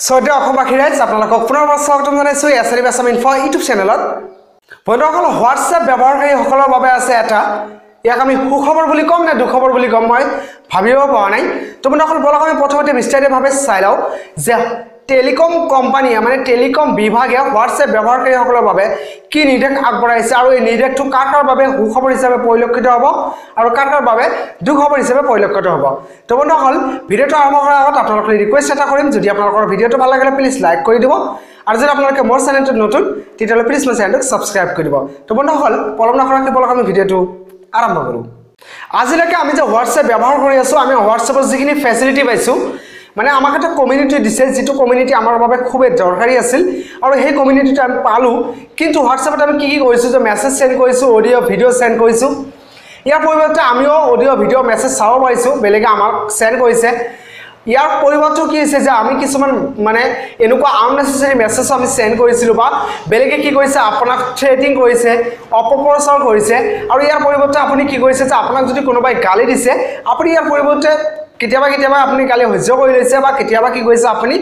সৈতে অসমবাসী ৰাইজ আপোনালোকক পুনৰবাৰ স্বাগতম জনাইছোঁ এছএলভি আছাম ইনফো ইউটিউব চেনেলত। বন্ধুসকল, হোৱাটছএপ ব্যৱহাৰকাৰীসকলৰ বাবে আছে এটা, ইয়াক আমি সুখবৰ বুলি ক'ম নে দুখবৰ বুলি ক'ম মই ভাবিব পৰা নাই। তো বন্ধুসকল, বলক আমি প্ৰথমতে বিস্তাৰিতভাৱে চাই লওঁ যে টেলিকম কোম্পানীয়ে মানে টেলিকম বিভাগে হোৱাটছএপ ব্যৱহাৰকাৰীসকলৰ বাবে কি নিৰ্দেশ আগবঢ়াইছে আৰু এই নিৰ্দেশটো কাৰ কাৰ বাবে সুখবৰ হিচাপে পৰিলক্ষিত হ'ব আৰু কাৰ কাৰ বাবে দুখবৰ হিচাপে পৰিলক্ষিত হ'ব। তো বন্ধুসকল, ভিডিঅ'টো আৰম্ভ কৰাৰ আগত আপোনালোকক ৰিকুৱেষ্ট এটা কৰিম, যদি আপোনালোকৰ ভিডিঅ'টো ভাল লাগিলে প্লিজ লাইক কৰি দিব আৰু যদি আপোনালোকে মোৰ চেনেলটো নতুন তেতিয়াহ'লে প্লিজ মোৰ চেনেলটোক ছাবস্ক্ৰাইব কৰি দিব। তো বন্ধুসকল, পলম নকৰাকৈ বলক আমি ভিডিঅ'টো আৰম্ভ কৰোঁ। আজিলৈকে আমি যে হোৱাটছএপ ব্যৱহাৰ কৰি আছোঁ, আমি হোৱাটছএপৰ যিখিনি ফেচিলিটি পাইছোঁ, মানে আমাক এটা কমিউনিটি দিছে, যিটো কমিউনিটি আমাৰ বাবে খুবেই দৰকাৰী আছিল আৰু সেই কমিউনিটিটো আমি পালোঁ। কিন্তু হোৱাটছএপত আমি কি কৰিছোঁ যে মেছেজ চেণ্ড কৰিছোঁ, অডিঅ' ভিডিঅ' চেণ্ড কৰিছোঁ। ইয়াৰ পৰিৱৰ্তে আমিও অডিঅ' ভিডিঅ' মেছেজ চাব পাৰিছোঁ, বেলেগে আমাক চেণ্ড কৰিছে। ইয়াৰ পৰিৱৰ্তে কি হৈছে যে আমি কিছুমান মানে এনেকুৱা আননেচেচাৰী মেছেজ আমি চেণ্ড কৰিছিলোঁ বা বেলেগে কি কৰিছে আপোনাক থ্ৰেটিং কৰিছে, অপপ্ৰচাৰ কৰিছে। আৰু ইয়াৰ পৰিৱৰ্তে আপুনি কি কৰিছে যে আপোনাক যদি কোনোবাই গালি দিছে, আপুনি ইয়াৰ পৰিৱৰ্তে কেতিয়াবা আপুনি গালি সহ্য কৰি লৈছে বা কেতিয়াবা কি কৰিছে আপুনি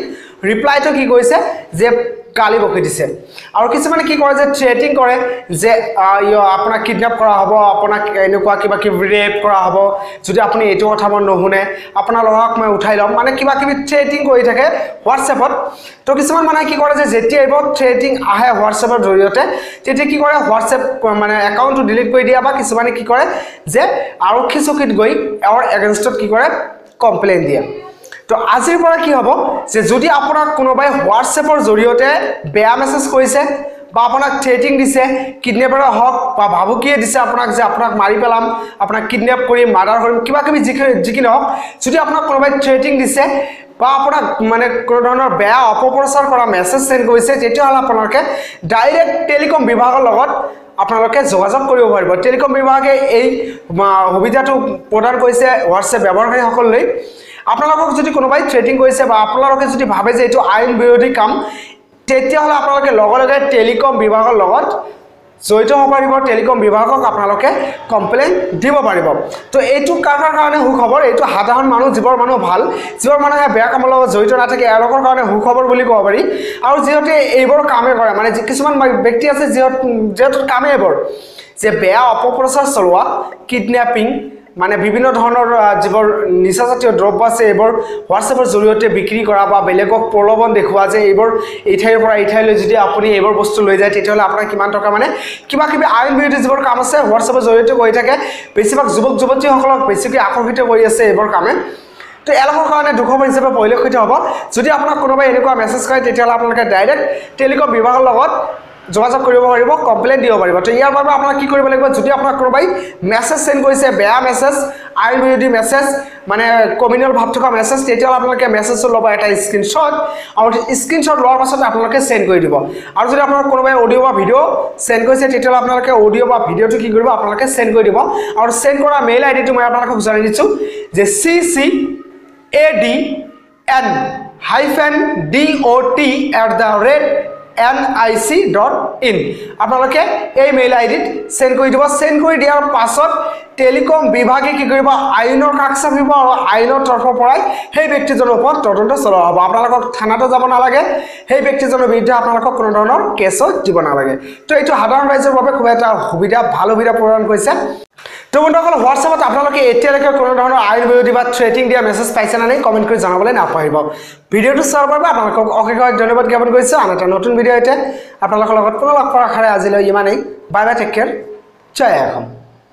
ৰিপ্লাইটো কি কৰিছে যে গালি বকি দিছে। আৰু কিছুমানে কি কৰে যে থ্ৰেটিং কৰে যে আপোনাক কিডনেপ কৰা হ'ব, আপোনাক এনেকুৱা কিবা কিবি ৰেপ কৰা হ'ব, যদি আপুনি এইটো কথা মই নুশুনে আপোনাৰ ল'ৰাক মই উঠাই ল'ম, মানে কিবা কিবি থ্ৰেটিং কৰি থাকে হোৱাটছএপত। তো কিছুমান মানুহে কি কৰে যে যেতিয়া এইবোৰ থ্ৰেটিং আহে হোৱাটছএপৰ জৰিয়তে, তেতিয়া কি কৰে হোৱাটছএপ মানে একাউণ্টটো ডিলিট কৰি দিয়ে বা কিছুমানে কি কৰে যে আৰক্ষী চকীত গৈ এওঁৰ এগেইনষ্টত কি কৰে কমপ্লেইন দিয়ে। তো আজিৰ পৰা কি হ'ব যে যদি আপোনাক কোনোবাই হোৱাটছএপৰ জৰিয়তে বেয়া মেছেজ কৰিছে বা আপোনাক থ্ৰেটিং দিছে, কিডনেপাৰে হওক বা ভাবুকিয়ে দিছে আপোনাক যে আপোনাক মাৰি পেলাম, আপোনাক কিডনেপ কৰিম, মাৰ্ডাৰ কৰিম, কিবা কিবি যিখিনি হওক, যদি আপোনাক কোনোবাই থ্ৰেটিং দিছে বা আপোনাক মানে কোনো ধৰণৰ বেয়া অপপ্ৰচাৰ কৰা মেছেজ চেণ্ড কৰিছে, তেতিয়াহ'লে আপোনালোকে ডাইৰেক্ট টেলিকম বিভাগৰ লগত আপোনালোকে যোগাযোগ কৰিব পাৰিব। টেলিকম বিভাগে এই সুবিধাটো প্ৰদান কৰিছে হোৱাটছএপ ব্যৱহাৰকাৰীসকললৈ। আপোনালোকক যদি কোনোবাই থ্ৰেটিং কৰিছে বা আপোনালোকে যদি ভাবে যে এইটো আইন বিৰোধী কাম, তেতিয়াহ'লে আপোনালোকে লগে লগে টেলিকম বিভাগৰ লগত জড়িত হ'ব পাৰিব, টেলিকম বিভাগক আপোনালোকে কমপ্লেইন দিব পাৰিব। তো এইটো কাৰ কাৰণে সুখবৰ, এইটো সাধাৰণ মানুহ, যিবোৰ মানুহ ভাল, যিবোৰ মানুহে বেয়া কামৰ লগত জড়িত নাথাকে, এওঁলোকৰ কাৰণে সুখবৰ বুলি ক'ব পাৰি। আৰু যিহেতু এইবোৰ কামেই কৰে, মানে কিছুমান ব্যক্তি আছে যিহেতু কামেই এইবোৰ যে বেয়া অপপ্ৰচাৰ চলোৱা, কিডনেপিং, মানে বিভিন্ন ধৰণৰ যিবোৰ নিচাজাতীয় দ্ৰব্য আছে এইবোৰ হোৱাটছএপৰ জৰিয়তে বিক্ৰী কৰা বা বেলেগক প্ৰলোভন দেখুওৱা যে এইবোৰ এই ঠাইৰ পৰা এই ঠাইলৈ যদি আপুনি এইবোৰ বস্তু লৈ যায় তেতিয়াহ'লে আপোনাৰ কিমান টকা, মানে কিবা কিবি আইন বিৰোধী যিবোৰ কাম আছে হোৱাটছএপৰ জৰিয়তে কৰি থাকে। বেছিভাগ যুৱক যুৱতীসকলক বেছিকৈ আকৰ্ষিত কৰি আছে এইবোৰ কামে। তো এওঁলোকৰ কাৰণে দুখবৰ হিচাপে পৰিলক্ষিত হ'ব। যদি আপোনাক কোনোবাই এনেকুৱা মেছেজ কৰে তেতিয়াহ'লে আপোনালোকে ডাইৰেক্ট টেলিকম বিভাগৰ লগত যোগাযোগ কৰিব পাৰিব, কমপ্লেইন দিব পাৰিব। তো ইয়াৰ বাবে আপোনাক কি কৰিব লাগিব, যদি আপোনাক কোনোবাই মেছেজ চেণ্ড কৰিছে বেয়া মেছেজ, আইন বিৰোধী মেছেজ, মানে কমিউনেল ভাৱ থকা মেছেজ, তেতিয়াহ'লে আপোনালোকে মেছেজটো ল'ব এটা স্ক্ৰীনশ্বট আৰু স্ক্ৰীনশ্বট লোৱাৰ পাছত আপোনালোকে চেণ্ড কৰি দিব। আৰু যদি আপোনাক কোনোবাই অডিঅ' বা ভিডিঅ' চেণ্ড কৰিছে তেতিয়াহ'লে আপোনালোকে অডিঅ' বা ভিডিঅ'টো কি কৰিব আপোনালোকে চেণ্ড কৰি দিব। আৰু চেণ্ড কৰা মেইল আইডিটো মই আপোনালোকক জনাই দিছোঁ যে CCADN-DOT@nic.in। আপোনালোকে এই মেইল আইডিত চেণ্ড কৰি দিব। চেণ্ড কৰি দিয়াৰ পাছত টেলিকম বিভাগে কি কৰিব, আইনৰ কাষ চাপিব আৰু আইনৰ তৰফৰ পৰাই সেই ব্যক্তিজনৰ ওপৰত তদন্ত চলোৱা হ'ব। আপোনালোকক থানাতো যাব নালাগে, সেই ব্যক্তিজনৰ বিৰুদ্ধে আপোনালোকক কোনো ধৰণৰ কেছো দিব নালাগে। তো এইটো সাধাৰণ ৰাইজৰ বাবে খুব এটা সুবিধা, ভাল সুবিধা প্ৰদান কৰিছে। তো বন্ধুসকল, হোৱাটছএপত আপোনালোকে এতিয়ালৈকে কোনো ধৰণৰ আইন বিৰোধী বা থ্ৰেটিং দিয়া মেছেজ পাইছে নে নাই কমেণ্ট কৰি জনাবলৈ নাপাহৰিব। ভিডিঅ'টো চোৱাৰ বাবে আপোনালোকক অশেষ ধন্যবাদ জ্ঞাপন কৰিছোঁ। আন এটা নতুন ভিডিঅ' আপোনালোকৰ লগত পুনৰ লগ কৰাৰ আশাৰে আজিলৈ ইমানেই। বাই বাই, টেক কেয়াৰ, জয় অসম।